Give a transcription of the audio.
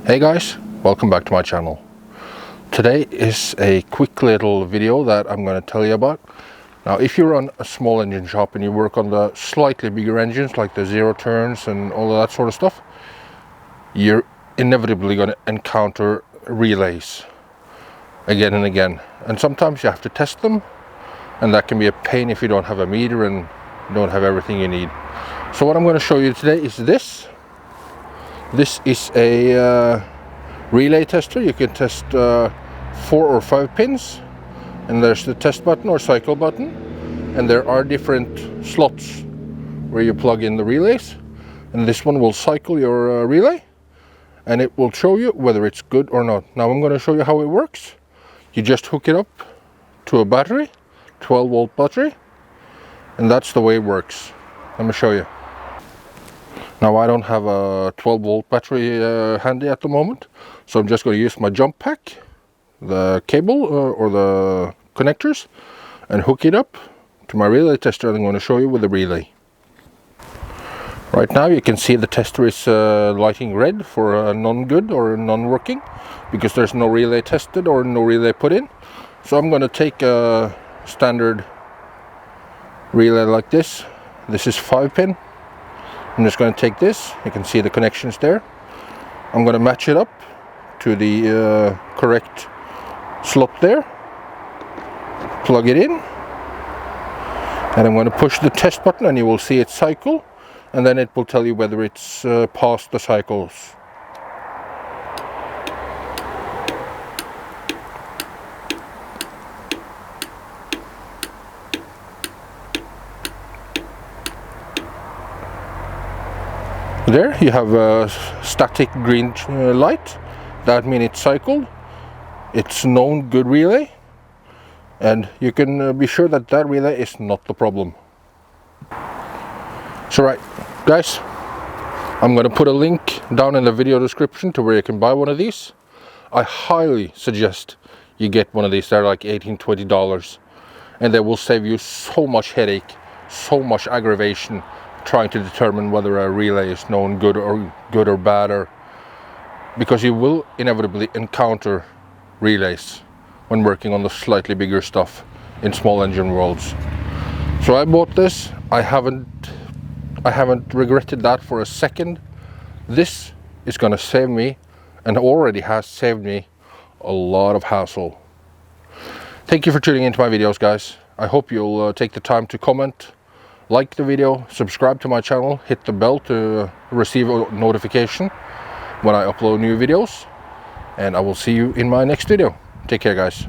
Hey guys, welcome back to my channel. Today is a quick little video that I'm going to tell you about. Now, if you run a small engine shop and you work on the slightly bigger engines like the zero turns and all of that sort of stuff, you're inevitably going to encounter relays again and again. And sometimes you have to test them, and that can be a pain if you don't have a meter and don't have everything you need. So what I'm going to show you today is this. This is a relay tester. You can test 4 or 5 pins, and there's the test button or cycle button, and there are different slots where you plug in the relays, and this one will cycle your relay and it will show you whether it's good or not. Now I'm going to show you how it works. You just hook it up to a battery, 12-volt battery, and that's the way it works. Let me show you. Now I don't have a 12-volt battery handy at the moment, so I'm just going to use my jump pack, the cable or the connectors, and hook it up to my relay tester, and I'm going to show you with the relay. Right now you can see the tester is lighting red for non-good or non-working, because there's no relay tested or no relay put in. So I'm going to take a standard relay like this. This is 5-pin. I'm just going to take this, you can see the connections there. I'm going to match it up to the correct slot there, plug it in, and I'm going to push the test button, and you will see it cycle, and then it will tell you whether it's past the cycles. There you have a static green light. That means it's cycled. It's known good relay, and you can be sure that that relay is not the problem. So right guys, I'm going to put a link down in the video description to where you can buy one of these. I highly suggest you get one of these. They're like $18–20, and they will save you so much headache, so much aggravation trying to determine whether a relay is known good or bad, or because you will inevitably encounter relays when working on the slightly bigger stuff in small engine worlds. So I bought this. I haven't regretted that for a second. This is going to save me, and already has saved me, a lot of hassle. Thank you for tuning into my videos, guys. I hope you'll take the time to comment, like the video, subscribe to my channel, hit the bell to receive a notification when I upload new videos, and I will see you in my next video. Take care, guys.